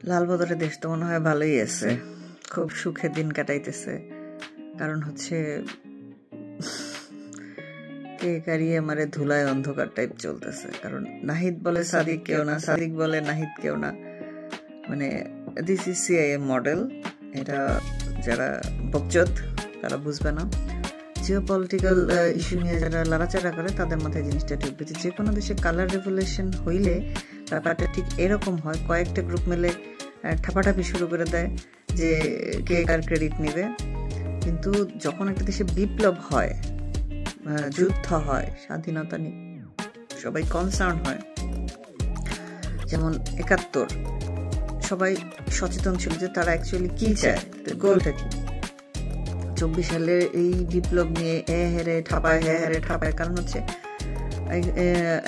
লালবদরের দেশ তো মনে হয় ভালোই আছে, খুব সুখে দিন কাটাইতেছে। কারণ হচ্ছে কে কারিয়ে মারে ধুলায় অন্ধকার টাইপ চলতেছে। কারণ নাহিদ বলে সাদিক কেউ না, সাদিক বলে নাহিদ কেউ না। মানে দিস ইজ সিআইএম মডেল। এটা যারা বকচোদ তারা বুঝবে না। জিও পলিটিক্যাল ইস্যু নিয়ে যারা লড়াচাড়া করে তাদের মাথায় জিনিসটা ঢুকবে যে কোনো দেশে কালার রেভলিউশন হইলে ব্যাপারটা ঠিক এরকম হয়, কয়েকটা গ্রুপ মিলে ঠাপাঠাপি শুরু করে দেয় যে কে কার ক্রেডিট নেবে। কিন্তু যখন একটা দেশে বিপ্লব হয়, যুদ্ধ হয়, স্বাধীনতা নিয়ে সবাই কনসার্ন হয়, যেমন ৭১ সবাই সচেতন ছিল যে তারা অ্যাকচুয়ালি কি চায়, গোলটা কি। ২৪ সালের এই বিপ্লব নিয়ে হেরে ঠাপায়। কারণ হচ্ছে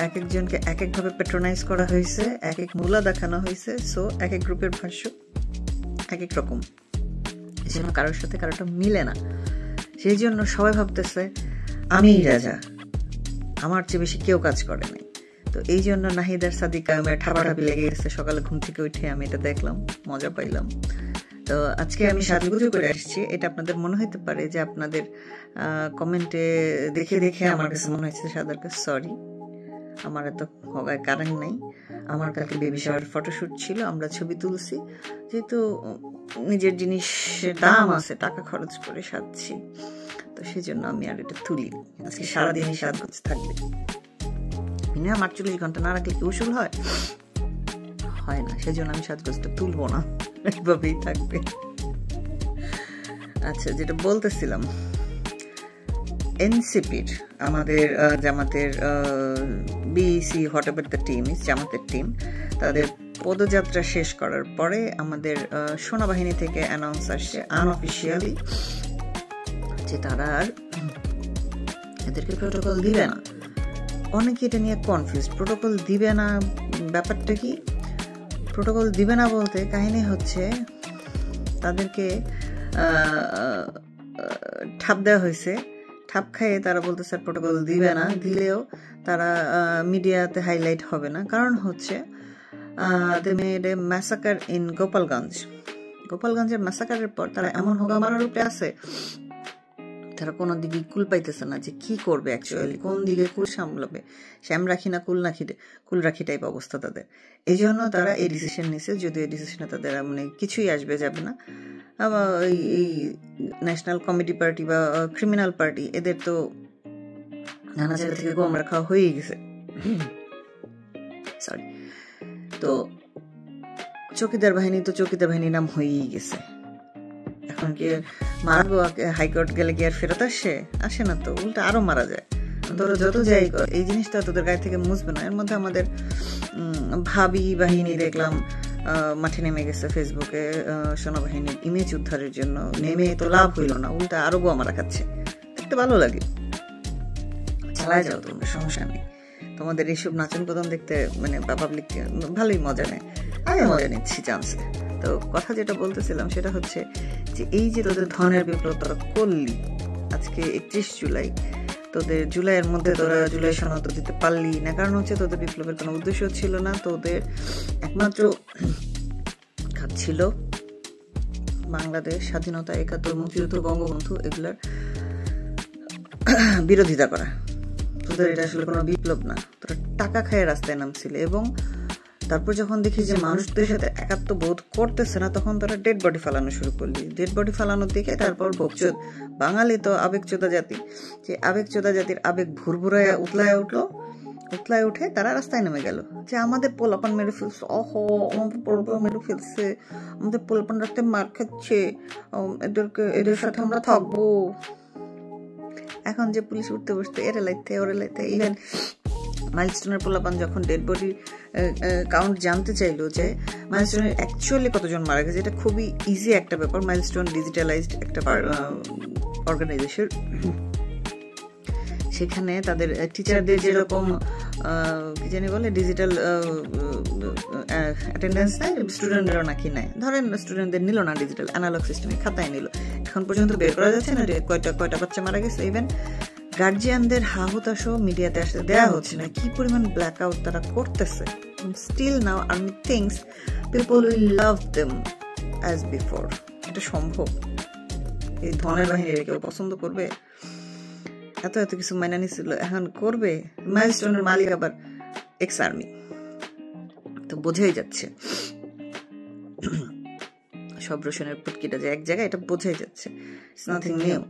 এক একজনকে এক একভাবে প্যাট্রোনাইজ করা হয়েছে, এক এক মূলা দেখানো হয়েছে। সো এক এক গ্রুপের ভাষ্য এক এক রকম, এই জন্য কারোর সাথে কারোটা মিলে না। সেই জন্য সবাই ভাবতেছে আমিই রাজা, আমার চেয়ে বেশি কেউ কাজ করে নাই। তো এই জন্য নাহিদ আর সাদিক ঠাপাঠাপি লেগে গেছে। সকালে ঘুম থেকে উঠে আমি এটা দেখলাম, মজা পাইলাম। তো আজকে আমি সাজুগুজু করে আসছি। এটা আপনাদের মনে হইতে পারে যে আপনাদের কমেন্টে দেখে আমার কাছে মনে হয়েছে সাদার সরি, আমার এত হগায় কারণ নাই। আমার কালকে বেবি শাওয়ার ফটোশুট ছিল, আমরা ছবি তুলছি। যেহেতু নিজের জিনিসের দাম আছে, টাকা খরচ করে সাজছি, তো সেই জন্য আমি আর এটা তুলি। আজকে সারাদিনই সাজগোজ থাকবে। মিনিমাম ৪৮ ঘন্টা না রাখলে কি উসুল হয় না। সেই জন্য আমি সাজগোজটা তুলবো না, এভাবেই থাকবে। আচ্ছা, যেটা বলতেছিলাম, এনসিপির আমাদের জামাতের বিসি whatever the team is, জামাতের টিম, তাদের পদযাত্রা শেষ করার পরে আমাদের সেনাবাহিনী থেকে অ্যানাউন্স আসছে আনঅফিসিয়ালি যে তারা আর এদেরকে প্রোটোকল দিবে না। অনেকে এটা নিয়ে কনফিউজ, প্রোটোকল দিবে না ব্যাপারটা কি? প্রোটোকল দিবে না বলতে কাহিনী হচ্ছে তাদেরকে ঠাপ দেওয়া হয়েছে, ঠাপ খাইয়ে তারা বলতে স্যার প্রোটোকল দিবে না, দিলেও তারা মিডিয়াতে হাইলাইট হবে না। কারণ হচ্ছে they made a massacre in গোপালগঞ্জের ম্যাসাকারের পর তারা এমন হোগা মারার উপরে আছে, তারা কোনো দিকে কুল পাইতেছে না যে কি করবে, অ্যাকচুয়ালি কোন দিকে কুল সামলাবে। শ্যাম রাখি না কুল রাখি টাইপ অবস্থা তাদের। এই জন্য তারা এই ডিসিশন নিছে, যদিও এই ডিসিশনে তাদের মানে কিছুই আসবে যাবে না। এই ন্যাশনাল কমিটি পার্টি বা ক্রিমিনাল পার্টি, এদের তো নানা জায়গা থেকে গোমরা খাওয়া হয়েই গেছে। সরি, তো চৌকিদার বাহিনী নাম হয়েই গেছে। এখন কি মারবো, হাইকোর্ট গেলে কি আর ফেরত আসে না, তো উল্টা আরো মারা যায়। ধরো যত যাই এই জিনিসটা তোদের গায়ে থেকে মুছবে না। এর মধ্যে আমাদের ভাবি বাহিনী দেখলাম মাঠে নেমে গেছে ফেসবুকে সেনাবাহিনীর ইমেজ উদ্ধারের জন্য। নেমে তো লাভ হইল না, উল্টা আরো বোমা মারা খাচ্ছে। দেখতে ভালো লাগে, চালায় যাও তোমরা, সমস্যা নেই। তোমাদের এইসব নাচন কদম দেখতে মানে পাবলিক ভালোই মজা নেয়, আমি মজা নিচ্ছি চান্সে। তো কথা যেটা বলতেছিলাম সেটা হচ্ছে যে এই যে তোদের ধনের বিপ্লব তোরা করলি আজকে ৩১ জুলাই, তোদের জুলাইয়ের মধ্যে তোরা জুলাই সনদ দিতে পারলি না। কারণ হচ্ছে তোদের বিপ্লবের কোনো উদ্দেশ্য ছিল না, তোদের একমাত্র কাজ ছিল বাংলাদেশ স্বাধীনতা, ৭১ মুক্তিযুদ্ধ, বঙ্গবন্ধু, এগুলার বিরোধিতা করা। তোদের এটা আসলে কোনো বিপ্লব না, তোরা টাকা খায় রাস্তায় নামছিলে। এবং তারপর যখন দেখি যে মানুষদের সাথে একাত্ম বোধ করতেছে না, তখন তারা ডেড বডি ফালানো শুরু করলি। ডেড বডি ফালানোর দিকে তারপর বকচোদ, বাঙালি তো আবেগচোদা জাতি, যে আবেগচোদা জাতির আবেগ ভুরভুরায় উতলায় উঠে তারা রাস্তায় নেমে গেল যে আমাদের পোলাপান মেরে ফেলছে, আমাদের পোলাপান মেরে ফেলছে, আমাদের পোলাপান রাস্তায় মার খাচ্ছে, এদের সাথে আমরা থাকবো। এখন যে পুলিশ উঠতে বসতে এরে লাইতে ওরে লাইতে, ইভেন মাইলস্টোনের পোলাপান যখন ডেড বডি কাউন্ট জানতে চাইলো যে মাইলস্টোনের অ্যাকচুয়ালি কতজন মারা গেছে, এটা খুবই ইজি একটা ব্যাপার। মাইলস্টোন ডিজিটালাইজড একটা অর্গানাইজেশন, সেখানে তাদের টিচারদের যেরকম কি জানি বলে ডিজিটাল অ্যাটেন্ডেন্স নেয়, স্টুডেন্টরাও নাকি নেয়। ধরেন স্টুডেন্টদের নিল না, ডিজিটাল অ্যানালগ সিস্টেমে খাতায় নিল। এখন পর্যন্ত বের করা যাচ্ছে না কয়টা বাচ্চা মারা গেছে। ইভেন গার্জিয়ানদের হাহুতাশও মিডিয়াতে আসতে দেওয়া হচ্ছে না, কি পরিমাণ ব্ল্যাক আউট তারা করতেছে। Still now army thinks people will love them as before. এটা সম্ভব? এই ধনের বাহিনীর কেউ পছন্দ করবে? এত এত কিছু মাইনা নিছিল, এখন করবে? মাইলস্টোনের মালিক আবার এক্স আর্মি, তো বোঝাই যাচ্ছে সব রোশনের পুটকিটা যে এক জায়গায়, এটা বোঝাই যাচ্ছে, ইটস নাথিং নিউ।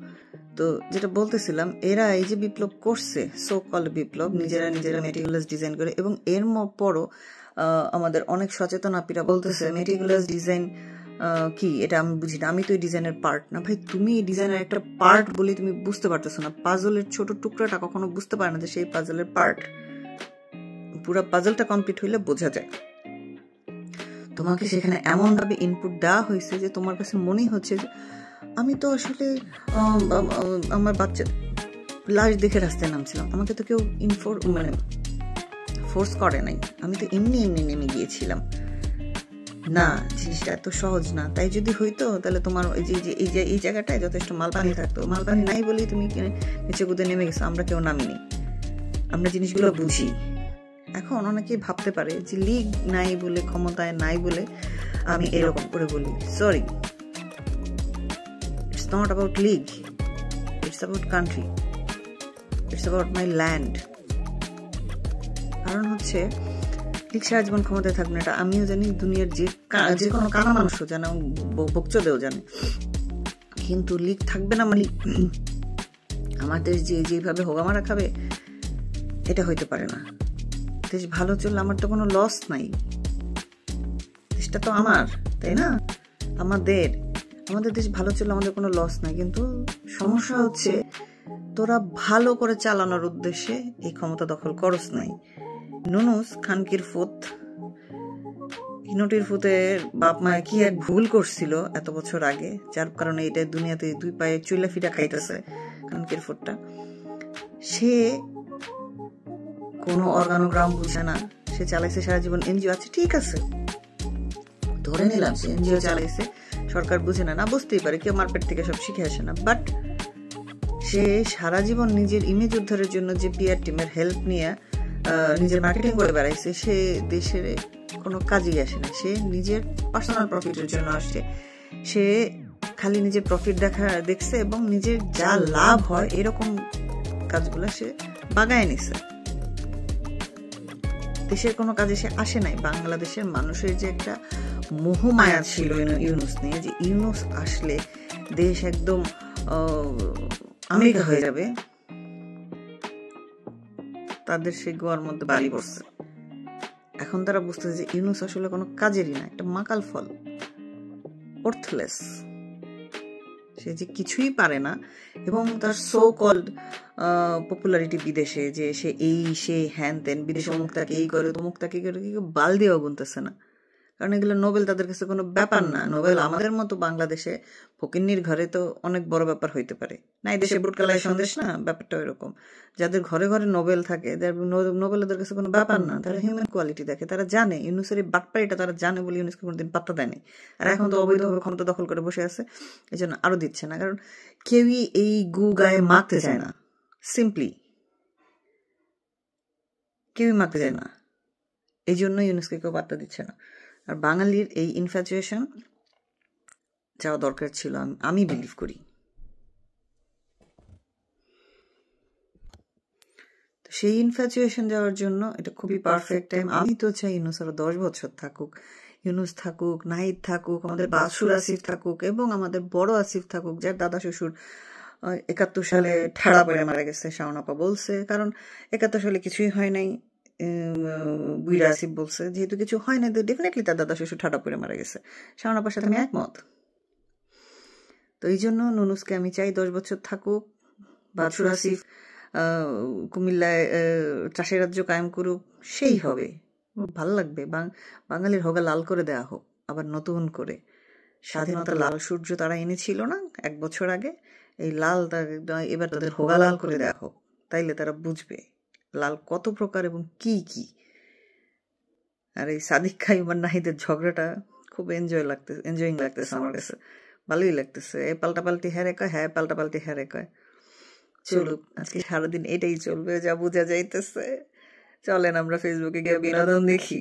তো যেটা বলতেছিলাম, এরা এই যে বিপ্লব করছে, সো কল্ড বিপ্লব, নিজেরা মেটিকুলাস ডিজাইন করে, এবং এর পরও আমাদের অনেক সচেতন আপিরা বলতেছে মেটিকুলাস ডিজাইন কি, এটা আমি বুঝি না, আমি তো এই ডিজাইনের পার্ট না। ভাই, তুমি এই ডিজাইনের একটা পার্ট বলে তুমি বুঝতে পারতেছো না। পাজলের ছোট টুকরাটা কখনো বুঝতে পারে না যে সেই পাজলের পার্ট। পুরো পাজলটা কমপ্লিট হইলে বোঝা যায়। তোমাকে সেখানে এমন ভাবে ইনপুট দেওয়া হয়েছে যে তোমার কাছে মনেই হচ্ছে যে আমি তো আসলে আমার বাচ্চা লাশ দেখে রাস্তায় নামছিলাম, আমাকে তো কেউ মানে ফোর্স করে নাই, আমি তো এমনি নেমে গিয়েছিলাম। না, জিনিসটা এত সহজ না। তাই যদি হইতো তাহলে তোমার এই জায়গাটায় যথেষ্ট মালপানি থাকতো। মালপানি নাই বলেই তুমি নিচে কুদে নেমে গেছো, আমরা কেউ নামিনি। আমরা জিনিসগুলো বুঝি। এখন অনেকেই ভাবতে পারে যে লীগ নাই বলে, ক্ষমতায় নাই বলে আমি এরকম করে বলি। Sorry, it's not about League, it's about country, it's about my land. কারণ হচ্ছে লীগ সারা জীবন ক্ষমতায় থাকবে না, এটা আমিও জানি, দুনিয়ার যে কোনো কানা মানুষও জানে, বকচোদেও জানে। কিন্তু লীগ থাকবে না মানে আমাদের যেভাবে হোগামারা খাবে, এটা হইতে পারে না। দেশ ভালো চললে আমার তো কোনো লস নাই, দেশটা তো আমার, তাই না? আমাদের দেশ ভালো চললে আমাদের কোনো লস নাই। কিন্তু সমস্যা হচ্ছে তোরা ভালো করে চালানোর উদ্দেশ্যে এই ক্ষমতা দখল করস নাই। নুনুস খানকির ফুত, নটির ফুতের বাপ মায় কি এক ভুল করছিল এত বছর আগে, যার কারণে এটা দুনিয়াতে দুই পায়ে চুইলা ফিটা খাইতেছে খানকির ফুটটা। সে কোনো অর্গানোগ্রাম বুঝে না, সে চালাইছে সারা জীবন এনজিও। আছে, ঠিক আছে, ধরে নিলাম সে এনজিও চালাইছে, সরকার বুঝে না, বুঝতেই পারে, কেউ মার্কেট থেকে সব শিখে আসে না। বাট সে সারা জীবন নিজের ইমেজ উদ্ধারের জন্য যে পিআর টিমের হেল্প নিয়ে নিজের মার্কেটিং করে বেড়াইছে, সে দেশের কোনো কাজেই আসে না। সে নিজের পার্সোনাল প্রফিটের জন্য আসছে। সে খালি নিজের প্রফিট দেখছে এবং নিজের যা লাভ হয় এরকম কাজগুলো সে বাগায় নিছে। দেশের কোনো কাজে সে আসে নাই। বাংলাদেশের মানুষের যে একটা মোহমায়া ছিল ইউনুস নিয়ে, যে ইউনুস আসলে দেশ একদম আমেরিকা হয়ে যাবে, তাদের সেই গোয়ার মধ্যে বাড়ি পড়ছে। এখন তারা বুঝতেছে যে ইউনুস আসলে কোনো কাজেরই না, একটা মাকাল ফল, অর্থলেস। সে যে কিছুই পারে না, এবং তার সো কল্ড পপুলারিটি বিদেশে, যে সে হ্যান তেন, বিদেশে অমুক তাকে এই করে, তমুক তাকে করে, বাল দিয়েও গুনতেছে না। কারণ এগুলো নোবেল তাদের কাছে কোনো ব্যাপার না। নোবেল আমাদের মতো বাংলাদেশে ফকিন্নির ঘরে তো অনেক বড় ব্যাপার হইতে পারে না, এই দেশে বুটকালাই সন্দেশ না, ব্যাপারটা এরকম। যাদের ঘরে ঘরে নোবেল থাকে, নোবেল ওদের কাছে কোনো ব্যাপার না। তারা হিউম্যান কোয়ালিটি দেখে, তারা জানে ইউনুসের এই বাটপাড়িটা তারা জানে বলে ইউনুসকে কোনোদিন পাত্তা দেয়নি। আর এখন তো অবৈধভাবে ক্ষমতা দখল করে বসে আছে, এই জন্য আরো দিচ্ছে না। কারণ কেউই এই গু গায়ে মাখতে চায় না, সিম্পলি কেউই মাখতে চায় না, এই জন্য ইউনুসকে কেউ পাত্তা দিচ্ছে না। আর বাঙালির এই ইনফ্যাচুয়েশন যাওয়া দরকার ছিল, আমি বিলিভ করি। তো সেই ইনফ্যাচুয়েশন যাওয়ার জন্য এটা খুবই পারফেক্ট টাইম। আমি তো চাই ইউনুস আরো 10 বছর থাকুক, ইউনুস থাকুক, নাহিদ থাকুক, আমাদের বাদশুর আসিফ থাকুক, এবং আমাদের বড় আসিফ থাকুক, যার দাদা শ্বশুর 71 সালে ঠাড়া পড়ে মারা গেছে, শাওনাপা বলছে। কারণ 71 সালে কিছুই হয় নাই, বুইরা আসিফ বলছে, যেহেতু কিছু হয় না, তো ডেফিনেটলি তার দাদা শ্বশুর ঠাডা পড়ে মারা গেছে। শাওনাপার সাথে আমি একমত। তো এই জন্য নুনুসকে আমি চাই 10 বছর থাকুক। বাদশুর আসিফ কুমিল্লায় চাষের রাজ্য কায়েম করুক, সেই হবে, ভাল লাগবে। বাঙালির হোগা লাল করে দেয়া হোক আবার নতুন করে। স্বাধীনতা লাল সূর্য তারা এনেছিল না 1 বছর আগে, এই লাল এবার তাদের হোগা লাল করে দেয়া হোক, তাইলে তারা বুঝবে লাল কত প্রকার এবং কি কি। আর এই সাদিক খাই আর নাহিদের ঝগড়াটা খুব এনজয়িং লাগতেছে আমার কাছে, ভালোই লাগতেছে। এ পাল্টাপাল্টি হ্যারে কয়, হ্যাঁ পাল্টাপাল্টি হ্যারে কয়। চলুক, আজকে সারাদিন এটাই চলবে যা বোঝা যাইতেছে। চলেন আমরা ফেসবুকে গিয়ে বিনোদন দেখি।